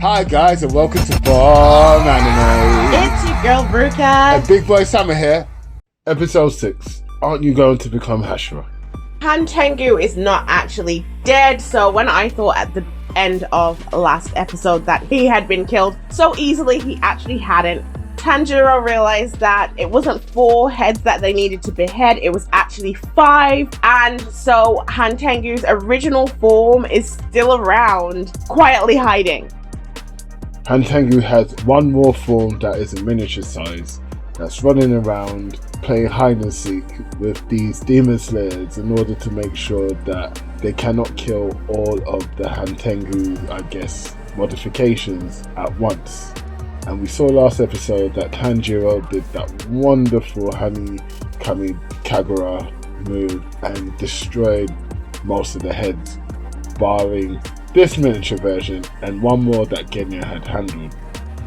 Hi guys and welcome to BombAnime. It's your girl Bruca. And Big Boy Summer here. Episode 6. Aren't you going to become Hashira? Hantengu is not actually dead, so when I thought at the end of last episode that he had been killed so easily, he actually hadn't. Tanjiro realized that it wasn't 4 heads that they needed to behead, it was actually 5, and so Hantengu's original form is still around, quietly hiding. Hantengu has one more form that is a miniature size, that's running around playing hide and seek with these demon slayers in order to make sure that they cannot kill all of the Hantengu, modifications at once. And we saw last episode that Tanjiro did that wonderful Hani Kami Kagura move and destroyed most of the heads, barring this miniature version and one more that Genya had handled.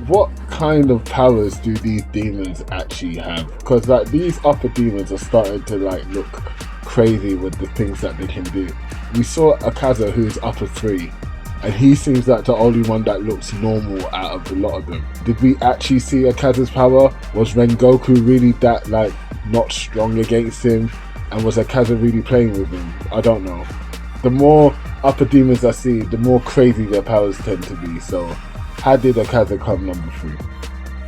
What kind of powers do these demons actually have? Because these upper demons are starting to look crazy with the things that they can do. We saw Akaza, who's upper 3, and he seems like the only one that looks normal out of the lot of them. Did we actually see Akaza's power? Was Rengoku really that not strong against him? And was Akaza really playing with him? I don't know. The more upper demons I see, the more crazy their powers tend to be. So how did Akaza come number 3?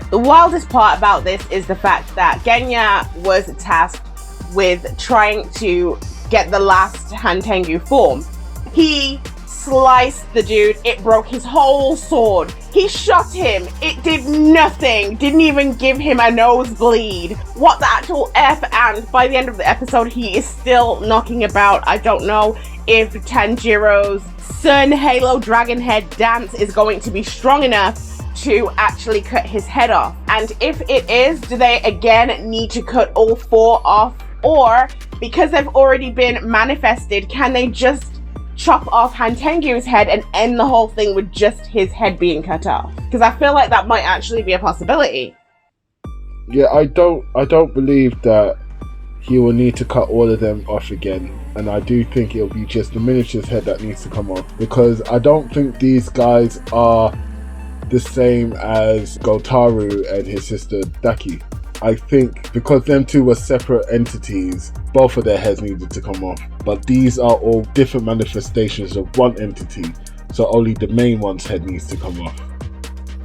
The wildest part about this is the fact that Genya was tasked with trying to get the last Hantengu form. He sliced the dude, it broke his whole sword. He shot him, it did nothing, didn't even give him a nosebleed. What the actual F? And by the end of the episode, he is still knocking about. I don't know if Tanjiro's Sun Halo Dragon Head dance is going to be strong enough to actually cut his head off. And if it is, do they again need to cut all 4 off? Or, because they've already been manifested, can they just chop off Hantengu's head and end the whole thing with just his head being cut off? Because I feel like that might actually be a possibility. Yeah, I don't believe that he will need to cut all of them off again, and I do think it'll be just the miniature's head that needs to come off, because I don't think these guys are the same as Gotaru and his sister Daki. I think because them two were separate entities, both of their heads needed to come off, but these are all different manifestations of one entity, so only the main one's head needs to come off.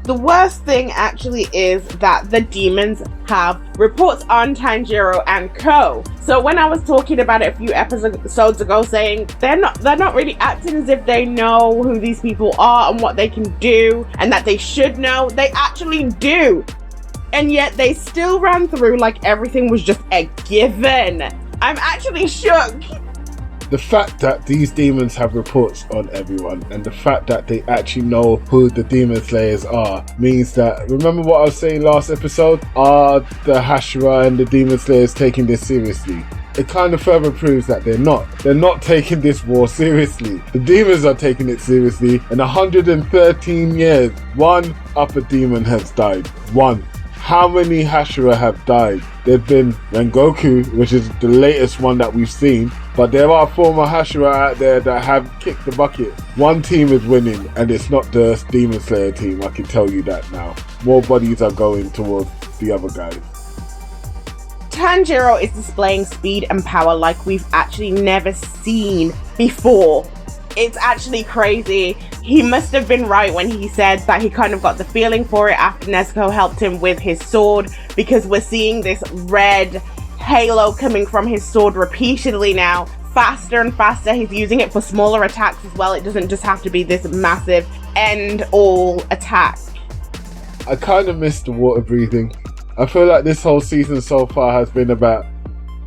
The worst thing actually is that the demons have reports on Tanjiro and Co. So when I was talking about it a few episodes ago, saying they're not really acting as if they know who these people are and what they can do and that they should know, they actually do. And yet they still ran through like everything was just a given. I'm actually shook. The fact that these demons have reports on everyone and the fact that they actually know who the demon slayers are means that, remember what I was saying last episode? Are the Hashira and the demon slayers taking this seriously? It kind of further proves that they're not. They're not taking this war seriously. The demons are taking it seriously. In 113 years, 1 upper demon has died. 1. How many Hashira have died? There's been Rengoku, which is the latest one that we've seen, but there are former Hashira out there that have kicked the bucket. One team is winning, and it's not the Demon Slayer team, I can tell you that now. More bodies are going towards the other guys. Tanjiro is displaying speed and power like we've actually never seen before. It's actually crazy. He must have been right when he said that he kind of got the feeling for it after Nezuko helped him with his sword, because we're seeing this red halo coming from his sword repeatedly now. Faster and faster. He's using it for smaller attacks as well. It doesn't just have to be this massive end-all attack. I kind of missed the water breathing. I feel like this whole season so far has been about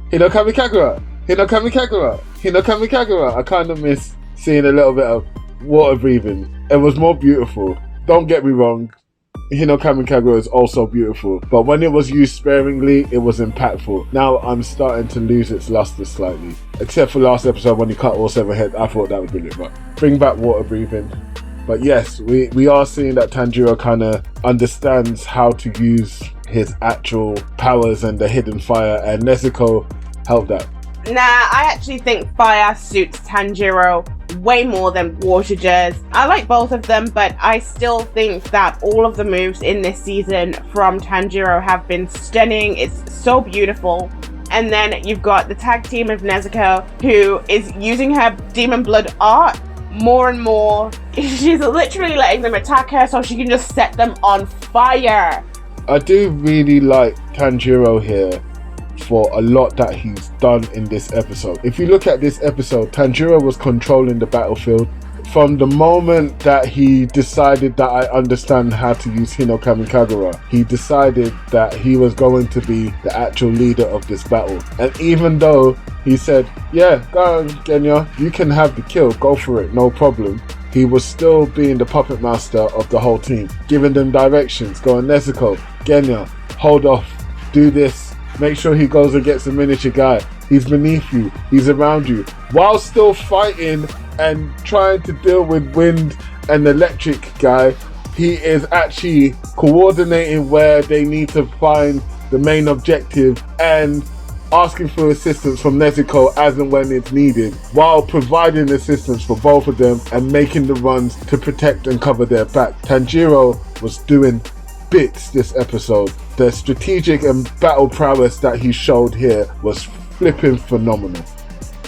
Hinokami Kagura, Hinokami Kagura, Hinokami Kagura. I kind of miss seeing a little bit of water breathing. It was more beautiful. Don't get me wrong, Hinokami Kagura is also beautiful, but when it was used sparingly, it was impactful. Now I'm starting to lose its luster slightly. Except for last episode when he cut all 7 heads, I thought that was brilliant, but bring back water breathing. But yes, we are seeing that Tanjiro kind of understands how to use his actual powers and the hidden fire, and Nezuko helped that. Nah, I actually think fire suits Tanjiro way more than water does. I like both of them, but I still think that all of the moves in this season from Tanjiro have been stunning. It's so beautiful. And then you've got the tag team of Nezuko, who is using her demon blood art more and more. She's literally letting them attack her so she can just set them on fire. I do really like Tanjiro here for a lot that he's done in this episode. If you look at this episode, Tanjiro was controlling the battlefield. From the moment that he decided that I understand how to use Hinokami Kagura, he decided that he was going to be the actual leader of this battle. And even though he said, yeah, go on, Genya, you can have the kill, go for it, no problem, he was still being the puppet master of the whole team, giving them directions, going, Nezuko, Genya, hold off, do this, make sure he goes and gets a miniature guy, he's beneath you, he's around you, while still fighting and trying to deal with wind and electric guy. He is actually coordinating where they need to find the main objective and asking for assistance from Nezuko as and when it's needed, while providing assistance for both of them and making the runs to protect and cover their back. Tanjiro was doing bits this episode. The strategic and battle prowess that he showed here was flipping phenomenal.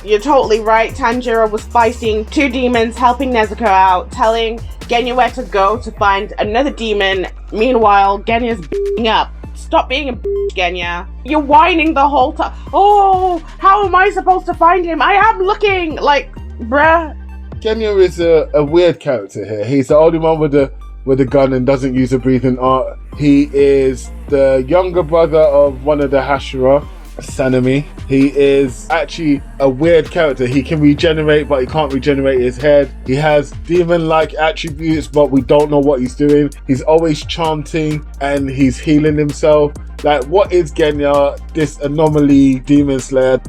You're totally right. Tanjiro was fighting two demons, helping Nezuko out, telling Genya where to go to find another demon. Meanwhile, Genya's b***ing up. Stop being a b***, Genya. You're whining the whole time. Oh, how am I supposed to find him? I am looking. Like, bruh. Genya is a weird character here. He's the only one with a gun and doesn't use a breathing art. He is the younger brother of one of the Hashira, Sanemi. He is actually a weird character. He can regenerate, but he can't regenerate his head. He has demon-like attributes, but we don't know what he's doing. He's always chanting and he's healing himself. Like, what is Genya, this anomaly demon slayer?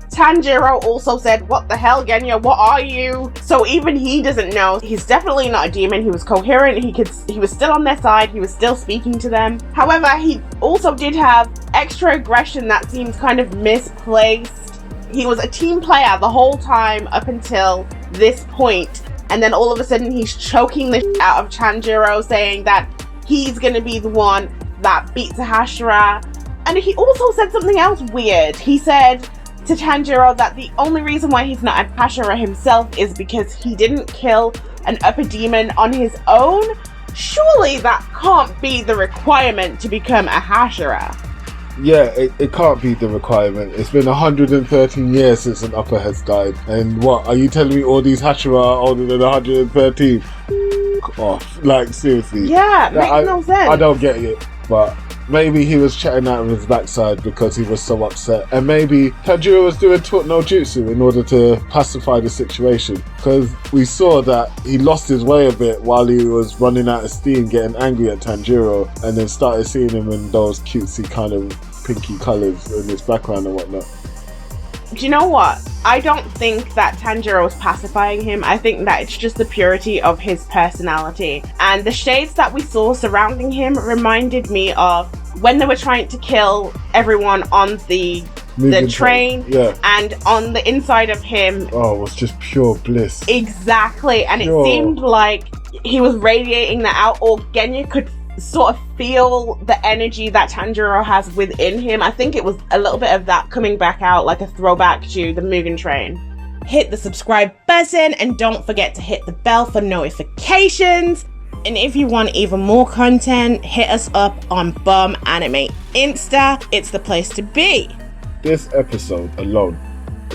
Tanjiro also said, what the hell, Genya, what are you? So even he doesn't know. He's definitely not a demon. He was coherent. He was still on their side. He was still speaking to them. However, he also did have extra aggression that seems kind of misplaced. He was a team player the whole time up until this point. And then all of a sudden he's choking the shit out of Tanjiro, saying that he's going to be the one that beats the Hashira. And he also said something else weird. He said to Tanjiro that the only reason why he's not a Hashira himself is because he didn't kill an upper demon on his own. Surely that can't be the requirement to become a Hashira. Yeah, it can't be the requirement. It's been 113 years since an upper has died. And what, are you telling me all these Hashira are older than 113? Off. Like, seriously. Yeah, makes no sense. I don't get it, but maybe he was chatting out of his backside because he was so upset. And maybe Tanjiro was doing no jutsu in order to pacify the situation. Because we saw that he lost his way a bit while he was running out of steam, getting angry at Tanjiro, and then started seeing him in those cutesy kind of pinky colours in his background and whatnot. Do you know what? I don't think that Tanjiro was pacifying him. I think that it's just the purity of his personality. And the shades that we saw surrounding him reminded me of when they were trying to kill everyone on the train. Yeah. And on the inside of him. Oh, it was just pure bliss. Exactly. And It seemed like he was radiating that out, or Genya could sort of feel the energy that Tanjiro has within him. I think it was a little bit of that coming back out, like a throwback to the Mugen Train. Hit the subscribe button and don't forget to hit the bell for notifications. And if you want even more content, hit us up on BombAnime Insta. It's the place to be. This episode alone,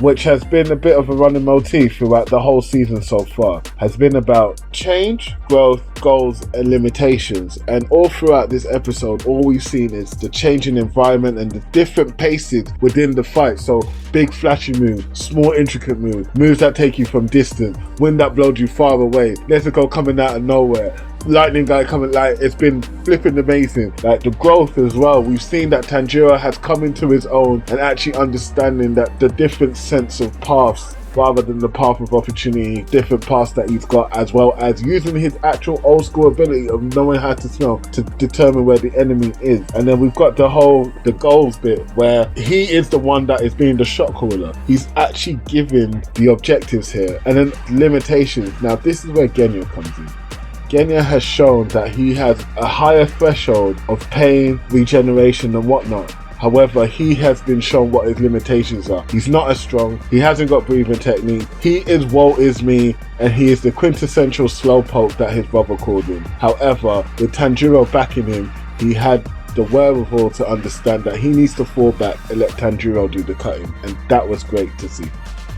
which has been a bit of a running motif throughout the whole season so far, has been about change, growth, goals and limitations. And all throughout this episode, all we've seen is the changing environment and the different paces within the fight. So big flashy moves, small intricate moves that take you from distance, wind that blows you far away, Nezuko coming out of nowhere, lightning guy coming, like, it's been flipping amazing. Like the growth as well, we've seen that Tanjiro has come into his own and actually understanding that the different sense of paths rather than the path of opportunity, different paths that he's got, as well as using his actual old school ability of knowing how to smell to determine where the enemy is. And then we've got the goals bit where he is the one that is being the shot caller. He's actually given the objectives here, and then limitations. Now this is where Genya comes in. Genya has shown that he has a higher threshold of pain, regeneration and whatnot. However, he has been shown what his limitations are. He's not as strong, he hasn't got breathing technique, he is woe is me, and he is the quintessential slowpoke that his brother called him. However, with Tanjiro backing him, he had the wherewithal to understand that he needs to fall back and let Tanjiro do the cutting, and that was great to see.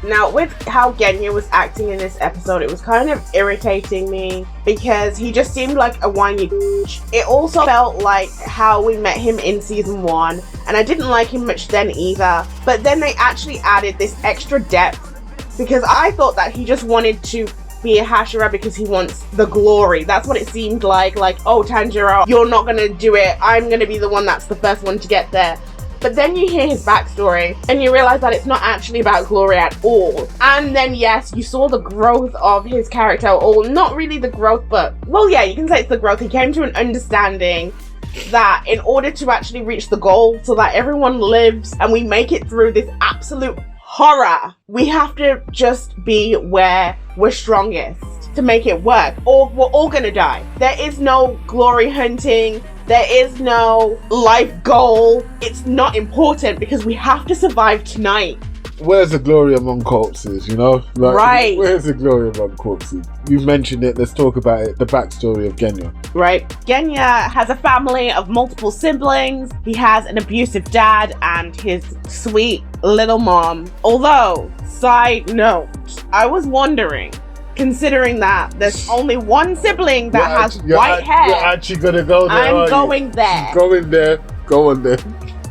Now, with how Genya was acting in this episode, it was kind of irritating me because he just seemed like a whiny bitch. It also felt like how we met him in season 1, and I didn't like him much then either. But then they actually added this extra depth because I thought that he just wanted to be a Hashira because he wants the glory. That's what it seemed like, oh Tanjiro, you're not gonna do it, I'm gonna be the one that's the first one to get there. But then you hear his backstory and you realize that it's not actually about glory at all. And then yes, you saw the growth of his character, or not really the growth, but well yeah, you can say it's the growth. He came to an understanding that in order to actually reach the goal so that everyone lives and we make it through this absolute horror, we have to just be where we're strongest to make it work, or we're all gonna die. There is no glory hunting, there is no life goal. It's not important because we have to survive tonight. Where's the glory among corpses, you know? Right. Where's the glory among corpses? You've mentioned it, let's talk about it, the backstory of Genya. Right. Genya has a family of multiple siblings. He has an abusive dad and his sweet little mom. Although, side note, I was wondering, considering that there's only one sibling that has white hair. You're actually gonna go there. I'm going there. Going there. Go on there.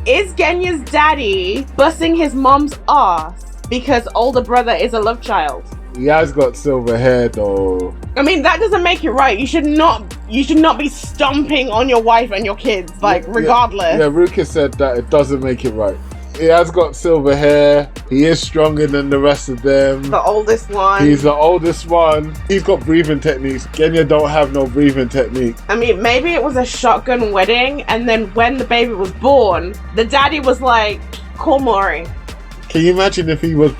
Is Genya's daddy busting his mom's ass because older brother is a love child? He has got silver hair though. I mean, that doesn't make it right. You should not be stomping on your wife and your kids, regardless. Yeah, Ruka said that it doesn't make it right. He has got silver hair. He is stronger than the rest of them. The oldest one. He's the oldest one. He's got breathing techniques. Genya don't have no breathing technique. I mean, maybe it was a shotgun wedding, and then when the baby was born, the daddy was like, call Mori. Can you imagine if he was...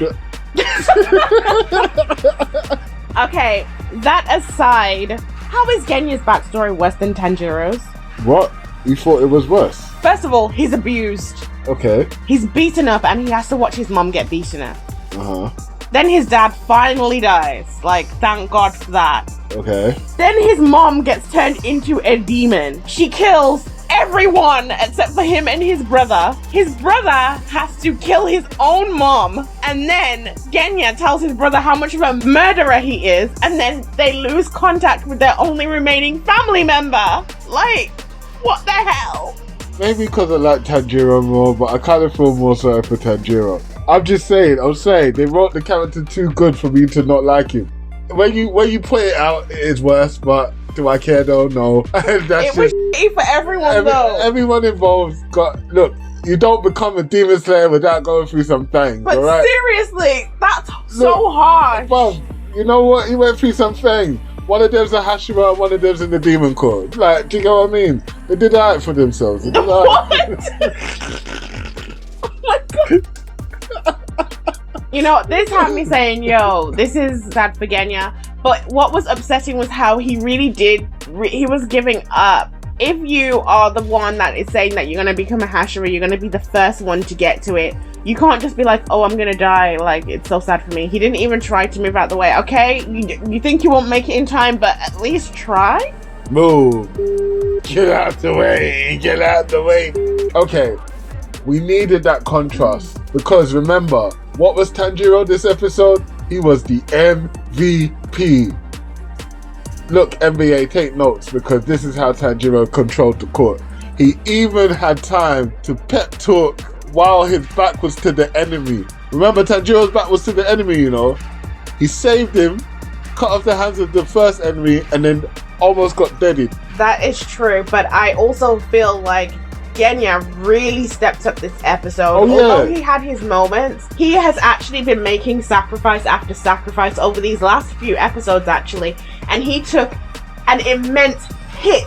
Okay, that aside, how is Genya's backstory worse than Tanjiro's? What? You thought it was worse? First of all, he's abused. Okay. He's beaten up and he has to watch his mom get beaten up. Uh-huh. Then his dad finally dies. Thank God for that. Okay. Then his mom gets turned into a demon. She kills everyone except for him and his brother. His brother has to kill his own mom. And then Genya tells his brother how much of a murderer he is. And then they lose contact with their only remaining family member. What the hell? Maybe because I like Tanjiro more, but I kind of feel more sorry for Tanjiro. I'm saying, they wrote the character too good for me to not like him. When you put it out, it is worse, but do I care though? No. It was shitty for everyone though. Everyone involved look, you don't become a demon slayer without going through some things, but alright? Seriously, that's so harsh. But you know what? He went through some things. One of them's a Hashira, one of them's in the Demon Corps. Do you know what I mean? They did alright for themselves. They did what? Oh my God. You know, this had me saying, yo, this is sad for Genya. But what was upsetting was how he really he was giving up. If you are the one that is saying that you're going to become a Hashira, you're going to be the first one to get to it. You can't just be like, oh, I'm going to die. It's so sad for me. He didn't even try to move out the way. Okay, you think you won't make it in time, but at least try? Move. Get out the way. Get out the way. Okay, we needed that contrast. Because remember, what was Tanjiro this episode? He was the MVP. Look, NBA, take notes, because this is how Tanjiro controlled the court. He even had time to pep talk while his back was to the enemy. Remember, Tanjiro's back was to the enemy, you know? He saved him, cut off the hands of the first enemy, and then almost got deaded. That is true, but I also feel like Genya really stepped up this episode. Oh, yeah. Although he had his moments, he has actually been making sacrifice after sacrifice over these last few episodes, actually. And he took an immense hit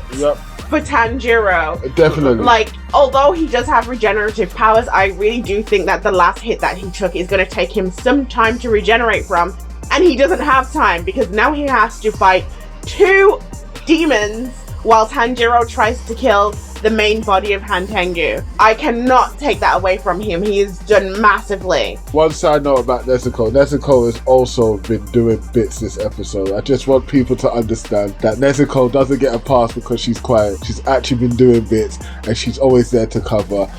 for Tanjiro. Definitely. Like, although he does have regenerative powers, I really do think that the last hit that he took is going to take him some time to regenerate from. And he doesn't have time because now he has to fight 2 demons while Tanjiro tries to kill the main body of Hantengu. I cannot take that away from him. He has done massively. One side note about Nezuko. Nezuko has also been doing bits this episode. I just want people to understand that Nezuko doesn't get a pass because she's quiet. She's actually been doing bits and she's always there to cover.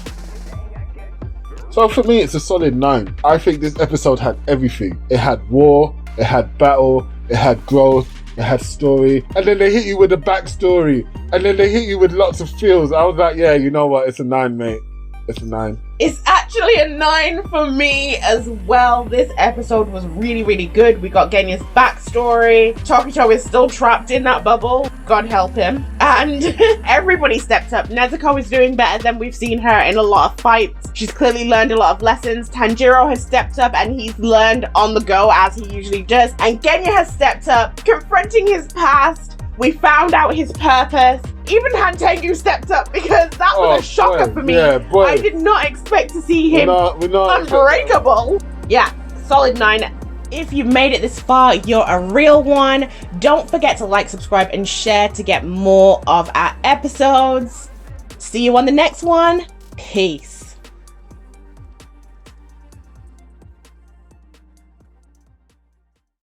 So for me, it's a solid 9. I think this episode had everything. It had war, it had battle, it had growth, it had story, and then they hit you with a backstory, and then they hit you with lots of feels. I was like, yeah, you know what? It's a 9, mate. It's a 9. It's actually a 9 for me as well. This episode was really, really good. We got Genya's backstory. Tokito is still trapped in that bubble. God help him. And everybody stepped up. Nezuko is doing better than we've seen her in a lot of fights. She's clearly learned a lot of lessons. Tanjiro has stepped up and he's learned on the go as he usually does. And Genya has stepped up, confronting his past. We found out his purpose. Even Hantengu stepped up because that was a shocker for me. Yeah, boy. I did not expect to see him we're not unbreakable. Yeah, solid 9. If you've made it this far, you're a real one. Don't forget to like, subscribe, and share to get more of our episodes. See you on the next one. Peace.